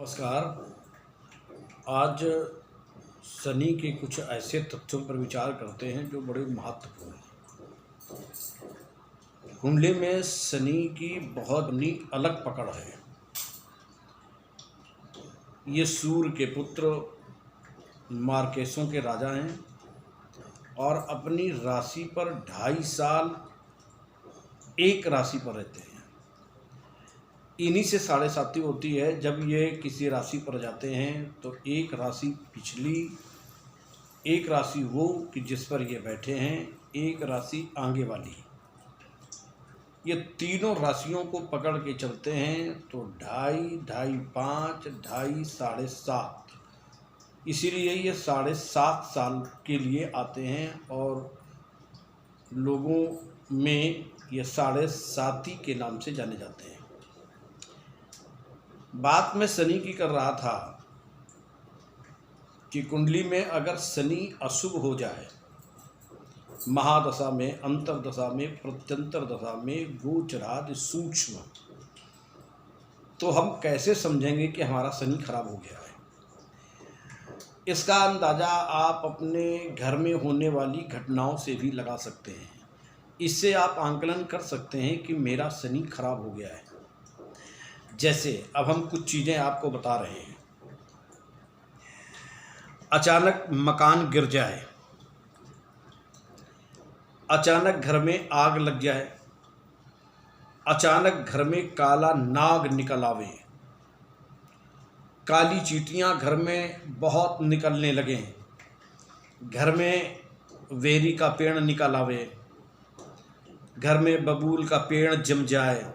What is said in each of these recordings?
नमस्कार। आज शनि के कुछ ऐसे तथ्यों पर विचार करते हैं जो बड़े महत्वपूर्ण हैं। कुंडली में शनि की बहुत अपनी अलग पकड़ है। ये सूर्य के पुत्र मार्केशों के राजा हैं और अपनी राशि पर 2.5 साल एक राशि पर रहते हैं। इन्हीं से 7.5 होती है। जब ये किसी राशि पर जाते हैं तो एक राशि पिछली, एक राशि वो कि जिस पर ये बैठे हैं, एक राशि आगे वाली, ये तीनों राशियों को पकड़ के चलते हैं तो 2.5, 2.5, 5, 2.5, 7.5, इसीलिए ये 7.5 साल के लिए आते हैं और लोगों में ये 7.5 के नाम से जाने जाते हैं। बात मैं शनि की कर रहा था कि कुंडली में अगर शनि अशुभ हो जाए, महादशा में, अंतरदशा में, प्रत्यंतर दशा में, गोचरादि सूक्ष्म, तो हम कैसे समझेंगे कि हमारा शनि खराब हो गया है। इसका अंदाज़ा आप अपने घर में होने वाली घटनाओं से भी लगा सकते हैं। इससे आप आंकलन कर सकते हैं कि मेरा शनि खराब हो गया है। जैसे अब हम कुछ चीज़ें आपको बता रहे हैं। अचानक मकान गिर जाए, अचानक घर में आग लग जाए, अचानक घर में काला नाग निकल आवे, काली चींटियां घर में बहुत निकलने लगें, घर में वेरी का पेड़ निकल आवे, घर में बबूल का पेड़ जम जाए,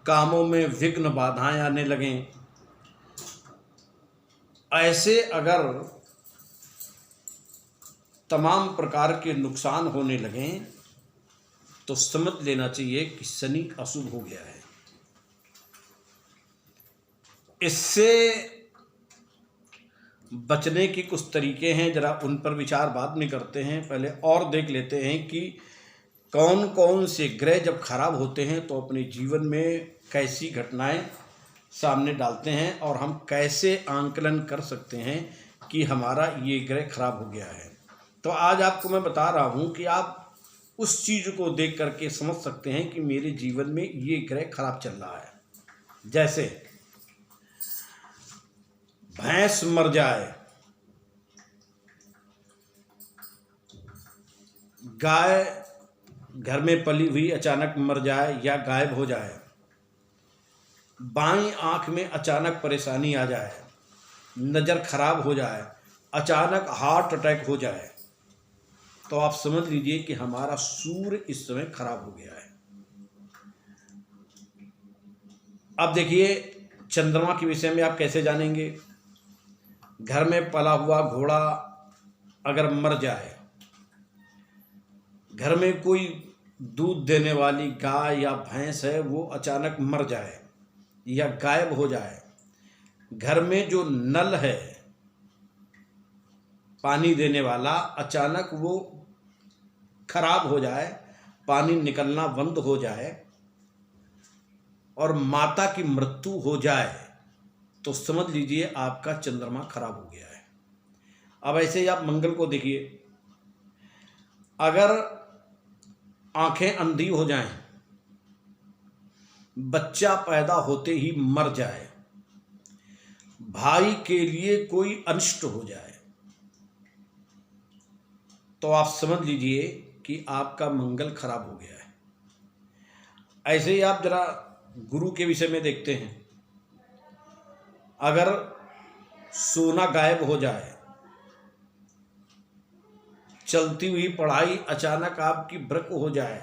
कामों में विघ्न बाधाएं आने लगें, ऐसे अगर तमाम प्रकार के नुकसान होने लगें तो समझ लेना चाहिए कि शनि अशुभ हो गया है। इससे बचने के कुछ तरीके हैं, जरा उन पर विचार बाद में करते हैं। पहले और देख लेते हैं कि कौन कौन से ग्रह जब खराब होते हैं तो अपने जीवन में कैसी घटनाएं सामने डालते हैं और हम कैसे आंकलन कर सकते हैं कि हमारा ये ग्रह खराब हो गया है। तो आज आपको मैं बता रहा हूं कि आप उस चीज़ को देख करके समझ सकते हैं कि मेरे जीवन में ये ग्रह खराब चल रहा है। जैसे भैंस मर जाए, गाय घर में पली हुई अचानक मर जाए या गायब हो जाए, बाईं आंख में अचानक परेशानी आ जाए, नज़र खराब हो जाए, अचानक हार्ट अटैक हो जाए, तो आप समझ लीजिए कि हमारा सूर्य इस समय खराब हो गया है। अब देखिए चंद्रमा के विषय में आप कैसे जानेंगे। घर में पला हुआ घोड़ा अगर मर जाए, घर में कोई दूध देने वाली गाय या भैंस है वो अचानक मर जाए या गायब हो जाए, घर में जो नल है पानी देने वाला अचानक वो खराब हो जाए, पानी निकलना बंद हो जाए और माता की मृत्यु हो जाए, तो समझ लीजिए आपका चंद्रमा खराब हो गया है। अब ऐसे ही आप मंगल को देखिए। अगर आंखें अंधी हो जाएं, बच्चा पैदा होते ही मर जाए, भाई के लिए कोई अनिष्ट हो जाए, तो आप समझ लीजिए कि आपका मंगल खराब हो गया है। ऐसे ही आप जरा गुरु के विषय में देखते हैं। अगर सोना गायब हो जाए, चलती हुई पढ़ाई अचानक आपकी ब्रेक हो जाए,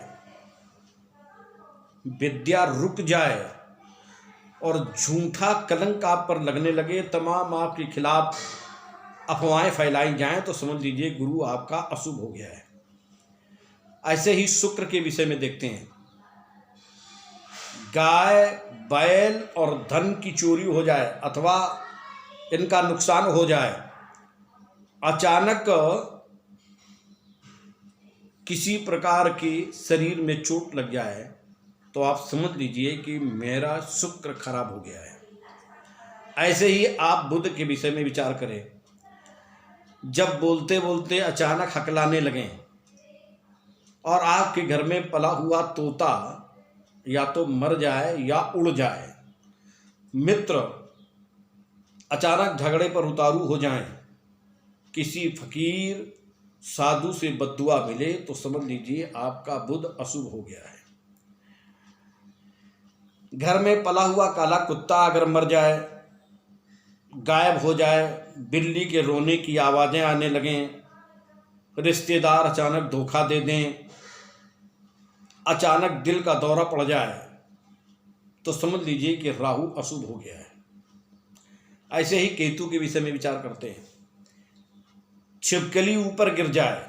विद्या रुक जाए और झूठा कलंक आप पर लगने लगे, तमाम आपके खिलाफ अफवाहें फैलाई जाएं, तो समझ लीजिए गुरु आपका अशुभ हो गया है। ऐसे ही शुक्र के विषय में देखते हैं। गाय, बैल और धन की चोरी हो जाए अथवा इनका नुकसान हो जाए, अचानक किसी प्रकार की शरीर में चोट लग जाए, तो आप समझ लीजिए कि मेरा शुक्र खराब हो गया है। ऐसे ही आप बुध के विषय में विचार करें। जब बोलते बोलते अचानक हकलाने लगें और आपके घर में पला हुआ तोता या तो मर जाए या उड़ जाए, मित्र अचानक झगड़े पर उतारू हो जाएं, किसी फकीर साधु से बद्दुआ मिले, तो समझ लीजिए आपका बुध अशुभ हो गया है। घर में पला हुआ काला कुत्ता अगर मर जाए, गायब हो जाए, बिल्ली के रोने की आवाज़ें आने लगें, रिश्तेदार अचानक धोखा दे दें, अचानक दिल का दौरा पड़ जाए, तो समझ लीजिए कि राहु अशुभ हो गया है। ऐसे ही केतु के विषय में विचार करते हैं। छिपकली ऊपर गिर जाए,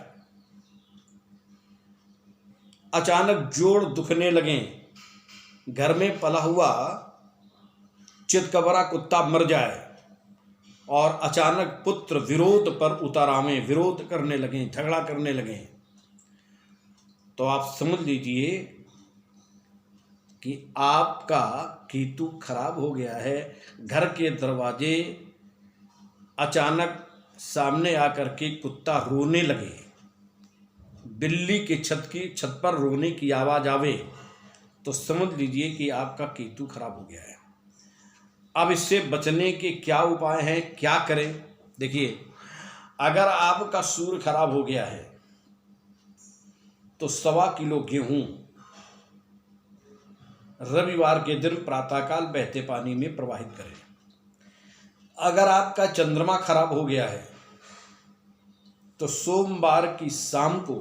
अचानक जोड़ दुखने लगें, घर में पला हुआ चितकबरा कुत्ता मर जाए और अचानक पुत्र विरोध पर उतर आवें, विरोध करने लगें, झगड़ा करने लगें, तो आप समझ लीजिए कि आपका केतु खराब हो गया है। घर के दरवाजे अचानक सामने आकर के कुत्ता रोने लगे, बिल्ली के छत पर रोने की आवाज़ आवे, तो समझ लीजिए कि आपका केतु खराब हो गया है। अब इससे बचने के क्या उपाय हैं, क्या करें? देखिए, अगर आपका सूर्य खराब हो गया है तो 1.25 किलो गेहूं रविवार के दिन प्रातःकाल बहते पानी में प्रवाहित करें। अगर आपका चंद्रमा खराब हो गया है तो सोमवार की शाम को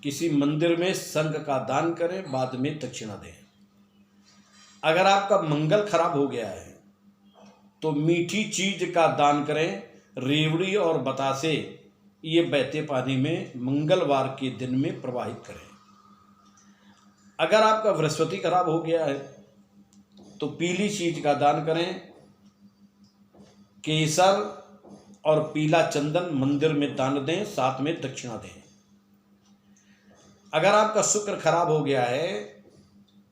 किसी मंदिर में शंख का दान करें, बाद में दक्षिणा दें। अगर आपका मंगल खराब हो गया है तो मीठी चीज का दान करें, रेवड़ी और बतासे, ये बहते पानी में मंगलवार के दिन में प्रवाहित करें। अगर आपका बृहस्पति खराब हो गया है तो पीली चीज का दान करें, केसर और पीला चंदन मंदिर में दान दें, साथ में दक्षिणा दें। अगर आपका शुक्र खराब हो गया है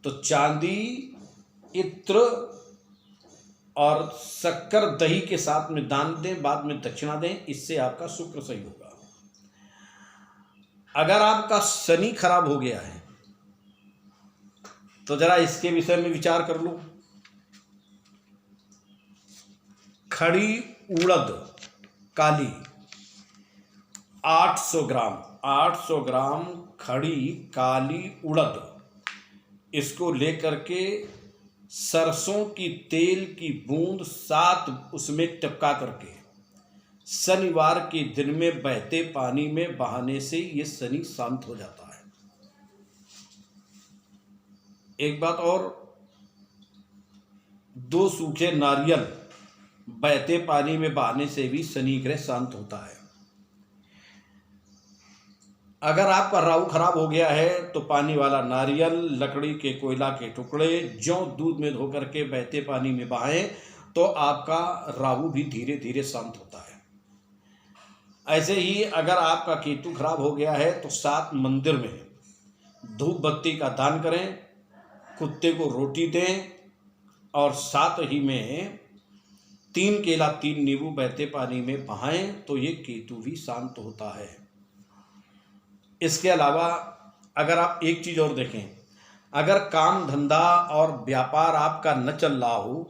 तो चांदी, इत्र और शक्कर दही के साथ में दान दें, बाद में दक्षिणा दें, इससे आपका शुक्र सही होगा। अगर आपका शनि खराब हो गया है तो जरा इसके विषय में विचार कर लो। खड़ी उड़द काली 800 ग्राम खड़ी काली उड़द, इसको लेकर के सरसों की तेल की बूंद 7 उसमें टपका करके शनिवार के दिन में बहते पानी में बहाने से ये शनि शांत हो जाता है। एक बात और, 2 सूखे नारियल बहते पानी में बहाने से भी शनि ग्रह शांत होता है। अगर आपका राहु खराब हो गया है तो पानी वाला नारियल, लकड़ी के कोयला के टुकड़े, जौ दूध में धोकर के बहते पानी में बहाएं तो आपका राहु भी धीरे धीरे शांत होता है। ऐसे ही अगर आपका केतु खराब हो गया है तो 7 मंदिर में धूप बत्ती का दान करें, कुत्ते को रोटी दें और साथ ही में 3 केला 3 नींबू बहते पानी में बहाएं तो ये केतु भी शांत होता है। इसके अलावा अगर आप एक चीज़ और देखें, अगर काम धंधा और व्यापार आपका न चल रहा हो,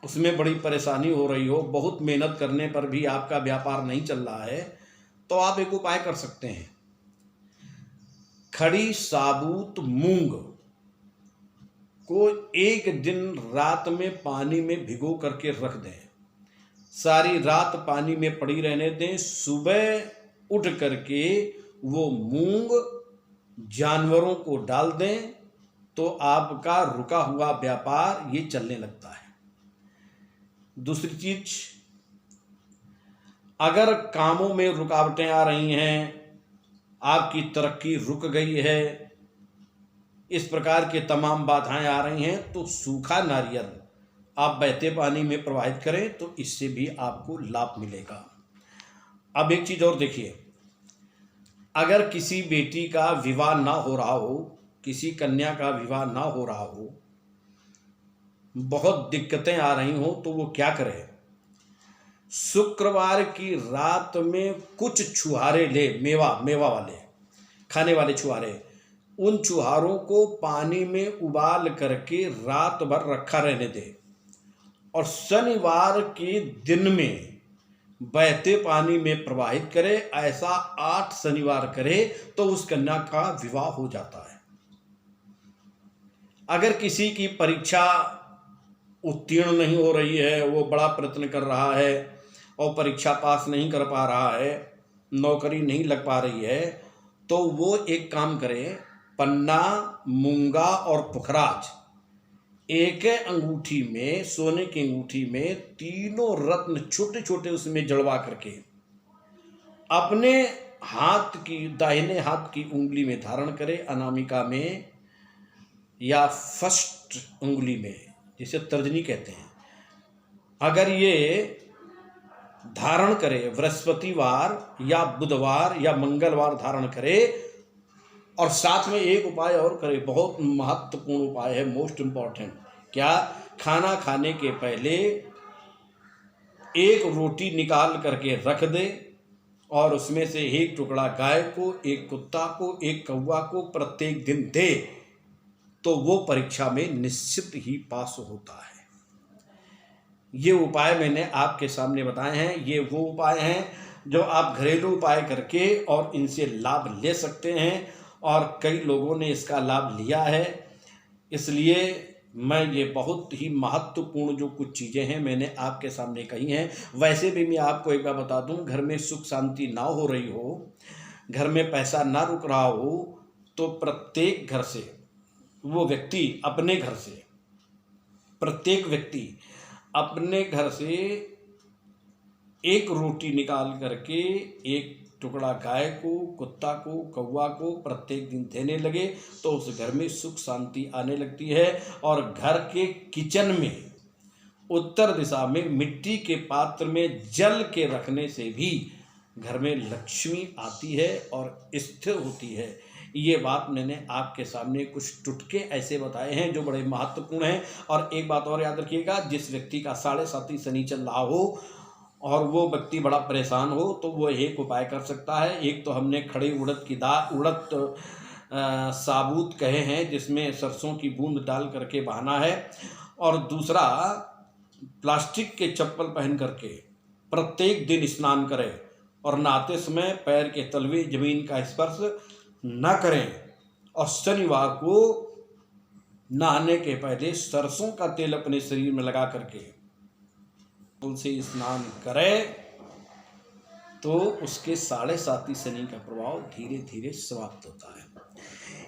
उसमें बड़ी परेशानी हो रही हो, बहुत मेहनत करने पर भी आपका व्यापार नहीं चल रहा है, तो आप एक उपाय कर सकते हैं। खड़ी साबुत मूंग को 1 दिन रात में पानी में भिगो करके रख दें, सारी रात पानी में पड़ी रहने दें, सुबह उठ करके वो मूंग जानवरों को डाल दें तो आपका रुका हुआ व्यापार ये चलने लगता है। दूसरी चीज, अगर कामों में रुकावटें आ रही हैं, आपकी तरक्की रुक गई है, इस प्रकार के तमाम बाधाएं आ रही हैं, तो सूखा नारियल आप बहते पानी में प्रवाहित करें तो इससे भी आपको लाभ मिलेगा। अब एक चीज़ और देखिए, अगर किसी बेटी का विवाह ना हो रहा हो, किसी कन्या का विवाह ना हो रहा हो, बहुत दिक्कतें आ रही हों तो वो क्या करे? शुक्रवार की रात में कुछ छुहारे ले, मेवा वाले, खाने वाले छुहारे, उन छुहारों को पानी में उबाल करके रात भर रखा रहने दे और शनिवार के दिन में बहते पानी में प्रवाहित करे। ऐसा 8 शनिवार करे तो उस कन्या का विवाह हो जाता है। अगर किसी की परीक्षा उत्तीर्ण नहीं हो रही है, वो बड़ा प्रयत्न कर रहा है और परीक्षा पास नहीं कर पा रहा है, नौकरी नहीं लग पा रही है, तो वो एक काम करे, पन्ना, मूंगा और पुखराज एक अंगूठी में, सोने की अंगूठी में तीनों रत्न छोटे छोटे उसमें जड़वा करके अपने हाथ की, दाहिने हाथ की उंगली में धारण करे, अनामिका में या फर्स्ट उंगली में, जिसे तर्जनी कहते हैं। अगर ये धारण करे बृहस्पतिवार या बुधवार या मंगलवार धारण करे, और साथ में एक उपाय और करे, बहुत महत्वपूर्ण उपाय है, मोस्ट इम्पॉर्टेंट। क्या? खाना खाने के पहले एक रोटी निकाल करके रख दे और उसमें से एक टुकड़ा गाय को, एक कुत्ता को, एक कौवा को प्रत्येक दिन दे, तो वो परीक्षा में निश्चित ही पास होता है। ये उपाय मैंने आपके सामने बताए हैं। ये वो उपाय हैं जो आप घरेलू उपाय करके और इनसे लाभ ले सकते हैं, और कई लोगों ने इसका लाभ लिया है। इसलिए मैं ये बहुत ही महत्वपूर्ण जो कुछ चीज़ें हैं मैंने आपके सामने कही हैं। वैसे भी मैं आपको एक बार बता दूं, घर में सुख शांति ना हो रही हो, घर में पैसा ना रुक रहा हो, तो प्रत्येक घर से वो व्यक्ति अपने घर से, प्रत्येक व्यक्ति अपने घर से एक रोटी निकाल करके एक टुकड़ा गाय को, कुत्ता को, कौवा को प्रत्येक दिन देने लगे, तो उस घर में सुख शांति आने लगती है। और घर के किचन में उत्तर दिशा में मिट्टी के पात्र में जल के रखने से भी घर में लक्ष्मी आती है और स्थिर होती है। ये बात मैंने आपके सामने कुछ टुटके ऐसे बताए हैं जो बड़े महत्वपूर्ण हैं। और एक बात और याद रखिएगा, जिस व्यक्ति का 7.5 शनि चल रहा हो और वो व्यक्ति बड़ा परेशान हो, तो वो एक उपाय कर सकता है। एक तो हमने खड़ी उड़द की दाल, उड़द साबुत कहे हैं, जिसमें सरसों की बूंद डाल करके बहाना है। और दूसरा, प्लास्टिक के चप्पल पहन करके प्रत्येक दिन स्नान करें और नहाते समय पैर के तलवे जमीन का स्पर्श न करें। और शनिवार को नहाने के पहले सरसों का तेल अपने शरीर में लगा करके से स्नान करे, तो उसके 7.5 शनि का प्रभाव धीरे धीरे समाप्त होता है।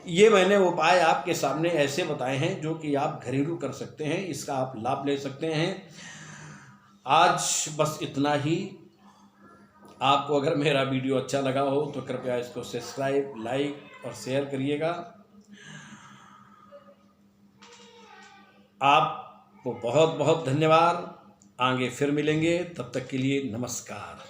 ये मैंने उपाय आपके सामने ऐसे बताए हैं जो कि आप घरेलू कर सकते हैं, इसका आप लाभ ले सकते हैं। आज बस इतना ही। आपको अगर मेरा वीडियो अच्छा लगा हो तो कृपया इसको सब्सक्राइब, लाइक और शेयर करिएगा। आपको बहुत बहुत धन्यवाद। आगे फिर मिलेंगे, तब तक के लिए नमस्कार।